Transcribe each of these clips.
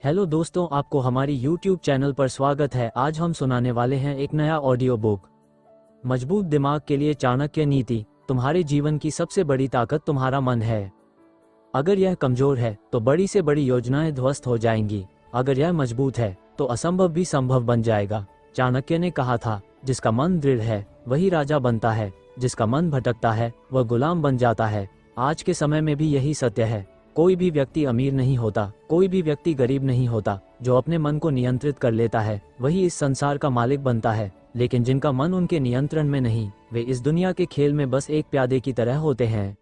Hello दोस्तों, आपको हमारी YouTube चैनल पर स्वागत है। आज हम सुनाने वाले हैं एक नया ऑडियो बुक, मजबूत दिमाग के लिए चाणक्य नीति। तुम्हारे जीवन की सबसे बड़ी ताकत तुम्हारा मन है। अगर यह कमजोर है तो बड़ी से बड़ी योजनाएं ध्वस्त हो जाएंगी। अगर यह मजबूत है तो असंभव भी संभव बन जाएगा। चाणक्य ने कहा था, जिसका मन दृढ़ है वही राजा बनता है, जिसका मन भटकता है वह गुलाम बन जाता है। आज के समय में भी यही सत्य है। कोई भी व्यक्ति अमीर नहीं होता, कोई भी व्यक्ति गरीब नहीं होता। जो अपने मन को नियंत्रित कर लेता है वही इस संसार का मालिक बनता है। लेकिन जिनका मन उनके नियंत्रण में नहीं, वे इस दुनिया के खेल में बस एक प्यादे की तरह होते हैं।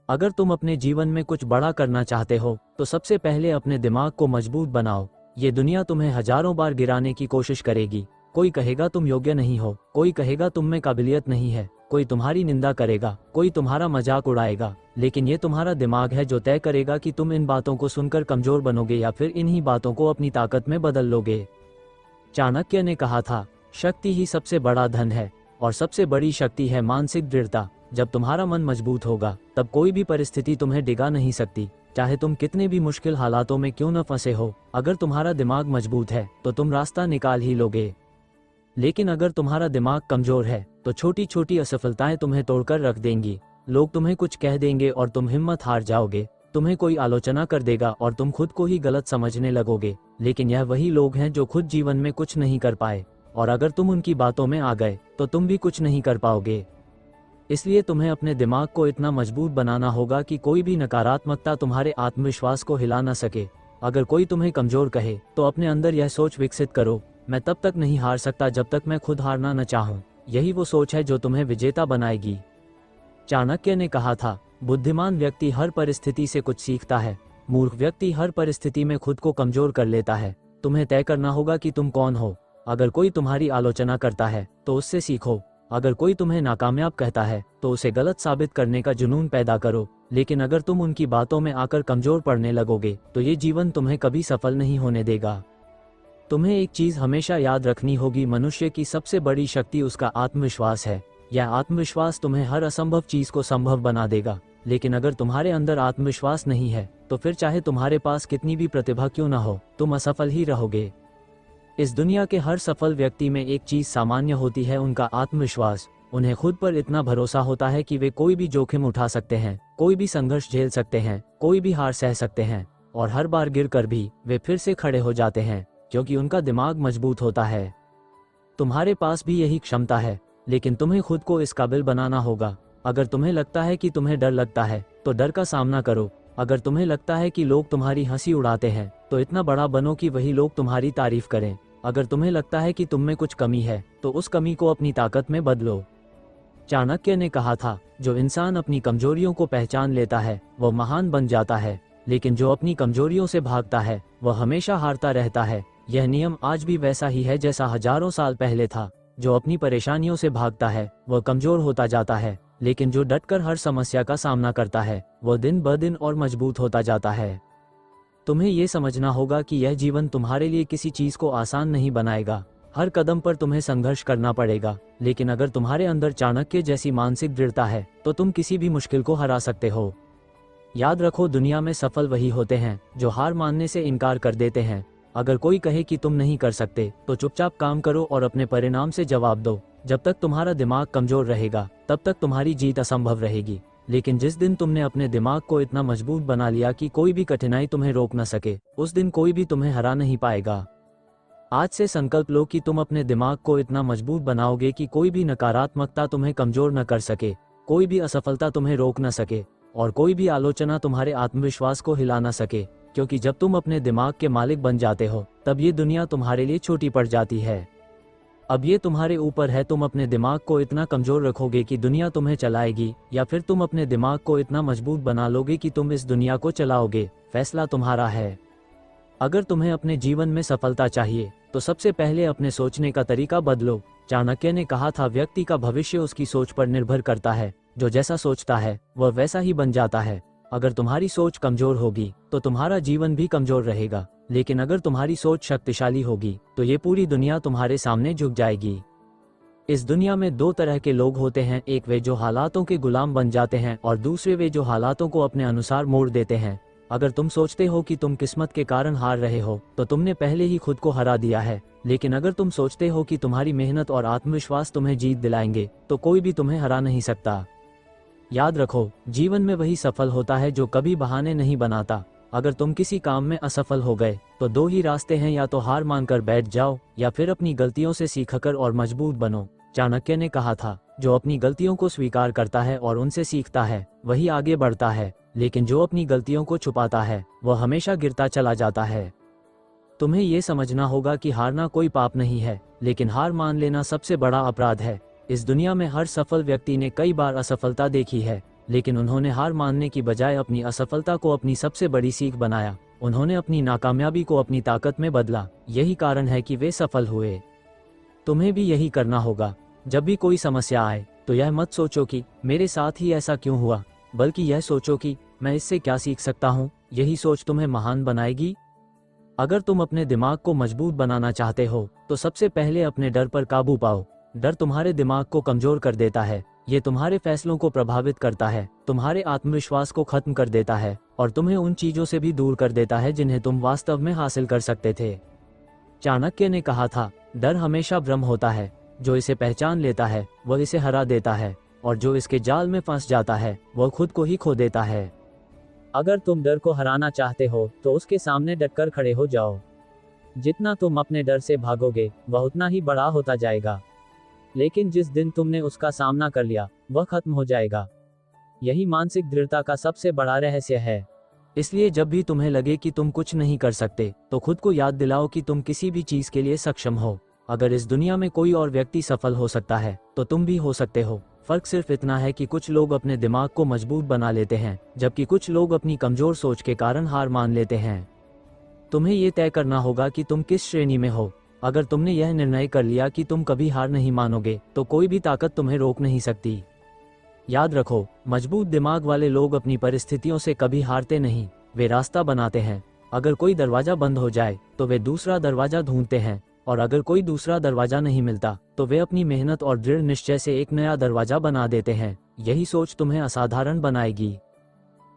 अगर तुम अपने जीवन में कुछ बड़ा करना चाहते हो तो सबसे पहले अपने दिमाग को मजबूत बनाओ। ये दुनिया तुम्हें हजारों बार गिराने की कोशिश करेगी। कोई कहेगा तुम योग्य नहीं हो, कोई कहेगा तुम में काबिलियत नहीं है, कोई तुम्हारी निंदा करेगा, कोई तुम्हारा मजाक उड़ाएगा। लेकिन ये तुम्हारा दिमाग है जो तय करेगा कि तुम इन बातों को सुनकर कमजोर बनोगे या फिर इन्हीं बातों को अपनी ताकत में बदल लोगे। चाणक्य ने कहा था, शक्ति ही सबसे बड़ा धन है और सबसे बड़ी शक्ति है मानसिक दृढ़ता। जब तुम्हारा मन मजबूत होगा तब कोई भी परिस्थिति तुम्हें डिगा नहीं सकती, चाहे तुम कितने भी मुश्किल हालातों में क्यों न फंसे हो। अगर तुम्हारा दिमाग मजबूत है तो तुम रास्ता निकाल ही लोगे। लेकिन अगर तुम्हारा दिमाग कमजोर है तो छोटी छोटी असफलताएं तुम्हें तोड़कर रख देंगी। लोग तुम्हें कुछ कह देंगे और तुम हिम्मत हार जाओगे। तुम्हें कोई आलोचना कर देगा और तुम खुद को ही गलत समझने लगोगे। लेकिन यह वही लोग हैं जो खुद जीवन में कुछ नहीं कर पाए, और अगर तुम उनकी बातों में आ गए तो तुम भी कुछ नहीं कर पाओगे। इसलिए तुम्हें अपने दिमाग को इतना मजबूत बनाना होगा कि कोई भी नकारात्मकता तुम्हारे आत्मविश्वास को हिला न सके। अगर कोई तुम्हें कमजोर कहे तो अपने अंदर यह सोच विकसित करो, मैं तब तक नहीं हार सकता जब तक मैं खुद हारना न चाहूं। यही वो सोच है जो तुम्हें विजेता बनाएगी। चाणक्य ने कहा था, बुद्धिमान व्यक्ति हर परिस्थिति से कुछ सीखता है, मूर्ख व्यक्ति हर परिस्थिति में खुद को कमजोर कर लेता है। तुम्हें तय करना होगा कि तुम कौन हो। अगर कोई तुम्हारी आलोचना करता है तो उससे सीखो। अगर कोई तुम्हें नाकामयाब कहता है तो उसे गलत साबित करने का जुनून पैदा करो। लेकिन अगर तुम उनकी बातों में आकर कमजोर पड़ने लगोगे तो ये जीवन तुम्हें कभी सफल नहीं होने देगा। तुम्हें एक चीज हमेशा याद रखनी होगी, मनुष्य की सबसे बड़ी शक्ति उसका आत्मविश्वास है। यह आत्मविश्वास तुम्हें हर असंभव चीज को संभव बना देगा। लेकिन अगर तुम्हारे अंदर आत्मविश्वास नहीं है तो फिर चाहे तुम्हारे पास कितनी भी प्रतिभा क्यों न हो, तुम असफल ही रहोगे। इस दुनिया के हर सफल व्यक्ति में एक चीज सामान्य होती है, उनका आत्मविश्वास। उन्हें खुद पर इतना भरोसा होता है कि वे कोई भी जोखिम उठा सकते हैं, कोई भी संघर्ष झेल सकते हैं, कोई भी हार सह सकते हैं, और हर बार गिरकर भी वे फिर से खड़े हो जाते हैं, क्योंकि उनका दिमाग मजबूत होता है। तुम्हारे पास भी यही क्षमता है, लेकिन तुम्हें खुद को इस काबिल बनाना होगा। अगर तुम्हें लगता है कि तुम्हें डर लगता है तो डर का सामना करो। अगर तुम्हें लगता है कि लोग तुम्हारी हंसी उड़ाते हैं तो इतना बड़ा बनो कि वही लोग तुम्हारी तारीफ करें। अगर तुम्हें लगता है कि तुम में कुछ कमी है तो उस कमी को अपनी ताकत में बदलो। चाणक्य ने कहा था, जो इंसान अपनी कमजोरियों को पहचान लेता है वह महान बन जाता है, लेकिन जो अपनी कमजोरियों से भागता है वह हमेशा हारता रहता है। यह नियम आज भी वैसा ही है जैसा हजारों साल पहले था। जो अपनी परेशानियों से भागता है वह कमजोर होता जाता है, लेकिन जो डटकर हर समस्या का सामना करता है वह दिन ब दिन और मजबूत होता जाता है। तुम्हें ये समझना होगा कि यह जीवन तुम्हारे लिए किसी चीज को आसान नहीं बनाएगा। हर कदम पर तुम्हें संघर्ष करना पड़ेगा। लेकिन अगर तुम्हारे अंदर चाणक्य जैसी मानसिक दृढ़ता है तो तुम किसी भी मुश्किल को हरा सकते हो। याद रखो, दुनिया में सफल वही होते हैं जो हार मानने से इनकार कर देते हैं। अगर कोई कहे कि तुम नहीं कर सकते तो चुपचाप काम करो और अपने परिणाम से जवाब दो। जब तक तुम्हारा दिमाग कमजोर रहेगा तब तक तुम्हारी जीत असंभव रहेगी। लेकिन जिस दिन तुमने अपने दिमाग को इतना मजबूत बना लिया कि कोई भी कठिनाई तुम्हें रोक न सके, उस दिन कोई भी तुम्हें हरा नहीं पाएगा। आज से संकल्प लो कि तुम अपने दिमाग को इतना मजबूत बनाओगे कि कोई भी नकारात्मकता तुम्हें कमजोर न कर सके, कोई भी असफलता तुम्हें रोक न सके, और कोई भी आलोचना तुम्हारे आत्मविश्वास को हिला न सके। क्योंकि जब तुम अपने दिमाग के मालिक बन जाते हो तब ये दुनिया तुम्हारे लिए छोटी पड़ जाती है। अब ये तुम्हारे ऊपर है, तुम अपने दिमाग को इतना कमजोर रखोगे कि दुनिया तुम्हें चलाएगी, या फिर तुम अपने दिमाग को इतना मजबूत बना लोगे कि तुम इस दुनिया को चलाओगे। फैसला तुम्हारा है। अगर तुम्हें अपने जीवन में सफलता चाहिए तो सबसे पहले अपने सोचने का तरीका बदलो। चाणक्य ने कहा था, व्यक्ति का भविष्य उसकी सोच पर निर्भर करता है। जो जैसा सोचता है वह वैसा ही बन जाता है। अगर तुम्हारी सोच कमजोर होगी तो तुम्हारा जीवन भी कमजोर रहेगा। लेकिन अगर तुम्हारी सोच शक्तिशाली होगी तो ये पूरी दुनिया तुम्हारे सामने झुक जाएगी। इस दुनिया में दो तरह के लोग होते हैं, एक वे जो हालातों के गुलाम बन जाते हैं और दूसरे वे जो हालातों को अपने अनुसार मोड़ देते हैं। अगर तुम सोचते हो कि तुम किस्मत के कारण हार रहे हो तो तुमने पहले ही खुद को हरा दिया है, लेकिन अगर तुम सोचते हो कि तुम्हारी मेहनत और आत्मविश्वास तुम्हें जीत दिलाएंगे तो कोई भी तुम्हें हरा नहीं सकता। याद रखो, जीवन में वही सफल होता है जो कभी बहाने नहीं बनाता। अगर तुम किसी काम में असफल हो गए तो दो ही रास्ते हैं, या तो हार मानकर बैठ जाओ या फिर अपनी गलतियों से सीखकर और मजबूत बनो। चाणक्य ने कहा था, जो अपनी गलतियों को स्वीकार करता है और उनसे सीखता है वही आगे बढ़ता है, लेकिन जो अपनी गलतियों को छुपाता है वह हमेशा गिरता चला जाता है। तुम्हें ये समझना होगा कि हारना कोई पाप नहीं है, लेकिन हार मान लेना सबसे बड़ा अपराध है। इस दुनिया में हर सफल व्यक्ति ने कई बार असफलता देखी है, लेकिन उन्होंने हार मानने की बजाय अपनी असफलता को अपनी सबसे बड़ी सीख बनाया। उन्होंने अपनी नाकामयाबी को अपनी ताकत में बदला। यही कारण है कि वे सफल हुए। तुम्हें भी यही करना होगा। जब भी कोई समस्या आए तो यह मत सोचो कि मेरे साथ ही ऐसा क्यों हुआ, बल्कि यह सोचो कि मैं इससे क्या सीख सकता हूँ। यही सोच तुम्हें महान बनाएगी। अगर तुम अपने दिमाग को मजबूत बनाना चाहते हो तो सबसे पहले अपने डर पर काबू पाओ। डर तुम्हारे दिमाग को कमजोर कर देता है, ये तुम्हारे फैसलों को प्रभावित करता है, तुम्हारे आत्मविश्वास को खत्म कर देता है और तुम्हें उन चीजों से भी दूर कर देता है जिन्हें तुम वास्तव में हासिल कर सकते थे। चाणक्य ने कहा था, डर हमेशा भ्रम होता है, जो इसे पहचान लेता है वह इसे हरा देता है, और जो इसके जाल में फंस जाता है वह खुद को ही खो देता है। अगर तुम डर को हराना चाहते हो तो उसके सामने डटकर खड़े हो जाओ। जितना तुम अपने डर से भागोगे वह उतना ही बड़ा होता जाएगा, लेकिन जिस दिन तुमने उसका सामना कर लिया वह खत्म हो जाएगा। यही मानसिक दृढ़ता का सबसे बड़ा रहस्य है। इसलिए जब भी तुम्हें लगे कि तुम कुछ नहीं कर सकते तो खुद को याद दिलाओ कि तुम किसी भी चीज के लिए सक्षम हो। अगर इस दुनिया में कोई और व्यक्ति सफल हो सकता है तो तुम भी हो सकते हो। फर्क सिर्फ इतना है कि कुछ लोग अपने दिमाग को मजबूत बना लेते हैं, जबकि कुछ लोग अपनी कमजोर सोच के कारण हार मान लेते हैं। तुम्हें ये तय करना होगा कि तुम किस श्रेणी में हो। अगर तुमने यह निर्णय कर लिया कि तुम कभी हार नहीं मानोगे तो कोई भी ताकत तुम्हें रोक नहीं सकती। याद रखो, मजबूत दिमाग वाले लोग अपनी परिस्थितियों से कभी हारते नहीं, वे रास्ता बनाते हैं। अगर कोई दरवाजा बंद हो जाए तो वे दूसरा दरवाजा ढूंढते हैं, और अगर कोई दूसरा दरवाजा नहीं मिलता तो वे अपनी मेहनत और दृढ़ निश्चय से एक नया दरवाजा बना देते हैं। यही सोच तुम्हें असाधारण बनाएगी।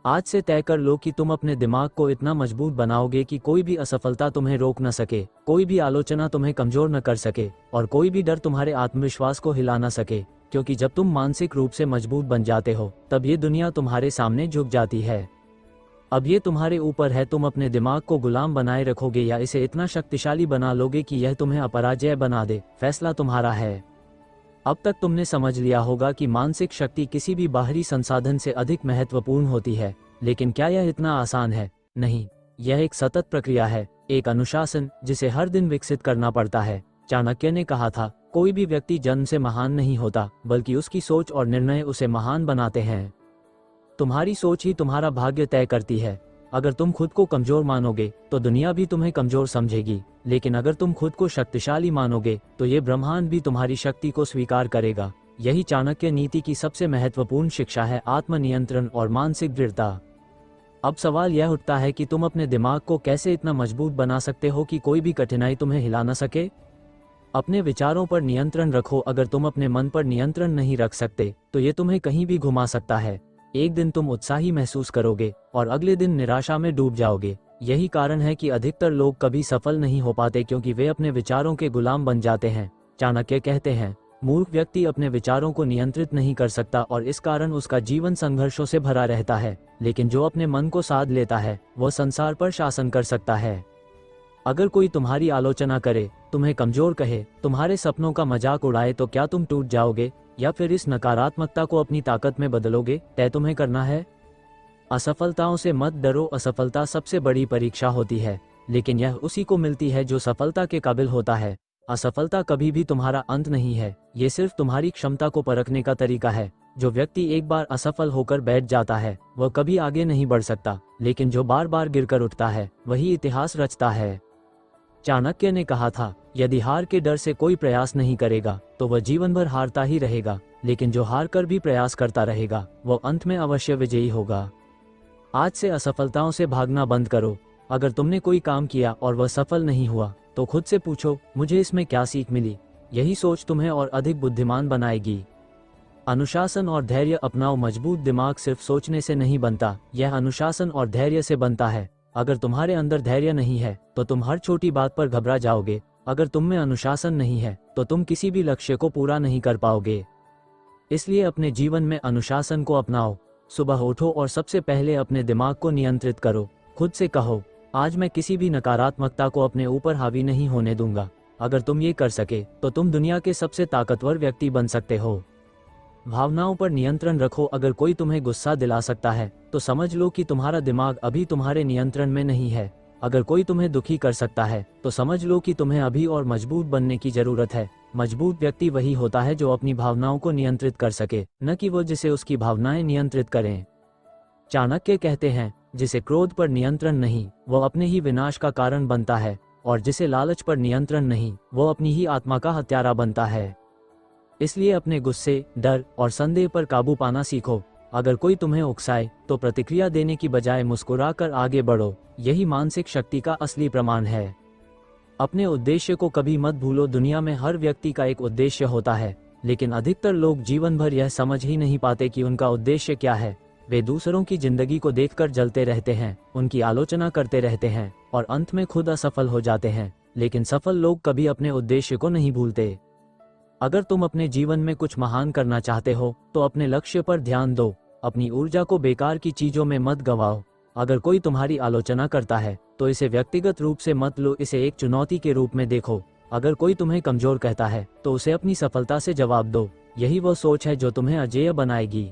आज से तय कर लो कि तुम अपने दिमाग को इतना मजबूत बनाओगे कि कोई भी असफलता तुम्हें रोक न सके, कोई भी आलोचना तुम्हें कमजोर न कर सके, और कोई भी डर तुम्हारे आत्मविश्वास को हिला न सके। क्योंकि जब तुम मानसिक रूप से मजबूत बन जाते हो तब ये दुनिया तुम्हारे सामने झुक जाती है। अब ये तुम्हारे ऊपर है, तुम अपने दिमाग को गुलाम बनाए रखोगे या इसे इतना शक्तिशाली बना लोगे कि यह तुम्हें अपराजय बना दे। फैसला तुम्हारा है। अब तक तुमने समझ लिया होगा कि मानसिक शक्ति किसी भी बाहरी संसाधन से अधिक महत्वपूर्ण होती है, लेकिन क्या यह इतना आसान है? नहीं, यह एक सतत प्रक्रिया है, एक अनुशासन जिसे हर दिन विकसित करना पड़ता है। चाणक्य ने कहा था, कोई भी व्यक्ति जन्म से महान नहीं होता, बल्कि उसकी सोच और निर्णय उसे महान बनाते हैं। तुम्हारी सोच ही तुम्हारा भाग्य तय करती है। अगर तुम खुद को कमजोर मानोगे तो दुनिया भी तुम्हें कमजोर समझेगी, लेकिन अगर तुम खुद को शक्तिशाली मानोगे तो ये ब्रह्मांड भी तुम्हारी शक्ति को स्वीकार करेगा। यही चाणक्य नीति की सबसे महत्वपूर्ण शिक्षा है, आत्मनियंत्रण और मानसिक दृढ़ता। अब सवाल यह उठता है कि तुम अपने दिमाग को कैसे इतना मजबूत बना सकते हो कि कोई भी कठिनाई तुम्हें हिला न सके। अपने विचारों पर नियंत्रण रखो। अगर तुम अपने मन पर नियंत्रण नहीं रख सकते तो ये तुम्हें कहीं भी घुमा सकता है। एक दिन तुम उत्साही महसूस करोगे और अगले दिन निराशा में डूब जाओगे। यही कारण है कि अधिकतर लोग कभी सफल नहीं हो पाते, क्योंकि वे अपने विचारों के गुलाम बन जाते हैं। चाणक्य कहते हैं, मूर्ख व्यक्ति अपने विचारों को नियंत्रित नहीं कर सकता और इस कारण उसका जीवन संघर्षों से भरा रहता है, लेकिन जो अपने मन को साध लेता है वह संसार पर शासन कर सकता है। अगर कोई तुम्हारी आलोचना करे, तुम्हें कमजोर कहे, तुम्हारे सपनों का मजाक उड़ाए, तो क्या तुम टूट जाओगे या फिर इस नकारात्मकता को अपनी ताकत में बदलोगे? तय तुम्हें करना है। असफलताओं से मत डरो। असफलता सबसे बड़ी परीक्षा होती है, लेकिन यह उसी को मिलती है जो सफलता के काबिल होता है। असफलता कभी भी तुम्हारा अंत नहीं है, ये सिर्फ तुम्हारी क्षमता को परखने का तरीका है। जो व्यक्ति एक बार असफल होकर बैठ जाता है वह कभी आगे नहीं बढ़ सकता, लेकिन जो बार बार गिरकर उठता है वही इतिहास रचता है। चाणक्य ने कहा था, यदि हार के डर से कोई प्रयास नहीं करेगा तो वह जीवन भर हारता ही रहेगा, लेकिन जो हार कर भी प्रयास करता रहेगा वह अंत में अवश्य विजयी होगा। आज से असफलताओं से भागना बंद करो। अगर तुमने कोई काम किया और वह सफल नहीं हुआ तो खुद से पूछो, मुझे इसमें क्या सीख मिली? यही सोच तुम्हें और अधिक बुद्धिमान बनाएगी। अनुशासन और धैर्य अपनाओ। मजबूत दिमाग सिर्फ सोचने से नहीं बनता, यह अनुशासन और धैर्य से बनता है। अगर तुम्हारे अंदर धैर्य नहीं है तो तुम हर छोटी बात पर घबरा जाओगे। अगर तुम में अनुशासन नहीं है तो तुम किसी भी लक्ष्य को पूरा नहीं कर पाओगे। इसलिए अपने जीवन में अनुशासन को अपनाओ। सुबह उठो और सबसे पहले अपने दिमाग को नियंत्रित करो। खुद से कहो, आज मैं किसी भी नकारात्मकता को अपने ऊपर हावी नहीं होने दूंगा। अगर तुम ये कर सके तो तुम दुनिया के सबसे ताकतवर व्यक्ति बन सकते हो। भावनाओं पर नियंत्रण रखो। अगर कोई तुम्हें गुस्सा दिला सकता है तो समझ लो कि तुम्हारा दिमाग अभी तुम्हारे नियंत्रण में नहीं है। अगर कोई तुम्हें दुखी कर सकता है तो समझ लो कि तुम्हें अभी और मजबूत बनने की जरूरत है। मजबूत व्यक्ति वही होता है जो अपनी भावनाओं को नियंत्रित कर सके, न कि वो जिसे उसकी भावनाएं नियंत्रित करें। चाणक्य कहते हैं, जिसे क्रोध पर नियंत्रण नहीं वो अपने ही विनाश का कारण बनता है, और जिसे लालच पर नियंत्रण नहीं वो अपनी ही आत्मा का हत्यारा बनता है। इसलिए अपने गुस्से, डर और संदेह पर काबू पाना सीखो। अगर कोई तुम्हें उकसाए तो प्रतिक्रिया देने की बजाय मुस्कुराकर आगे बढ़ो। यही मानसिक शक्ति का असली प्रमाण है। अपने उद्देश्य को कभी मत भूलो। दुनिया में हर व्यक्ति का एक उद्देश्य होता है, लेकिन अधिकतर लोग जीवन भर यह समझ ही नहीं पाते कि उनका उद्देश्य क्या है। वे दूसरों की जिंदगी को देखकर जलते रहते हैं, उनकी आलोचना करते रहते हैं और अंत में खुद असफल हो जाते हैं। लेकिन सफल लोग कभी अपने उद्देश्य को नहीं भूलते। अगर तुम अपने जीवन में कुछ महान करना चाहते हो तो अपने लक्ष्य पर ध्यान दो। अपनी ऊर्जा को बेकार की चीजों में मत गंवाओ। अगर कोई तुम्हारी आलोचना करता है तो इसे व्यक्तिगत रूप से मत लो, इसे एक चुनौती के रूप में देखो। अगर कोई तुम्हें कमजोर कहता है तो उसे अपनी सफलता से जवाब दो। यही वो सोच है जो तुम्हें अजेय बनाएगी।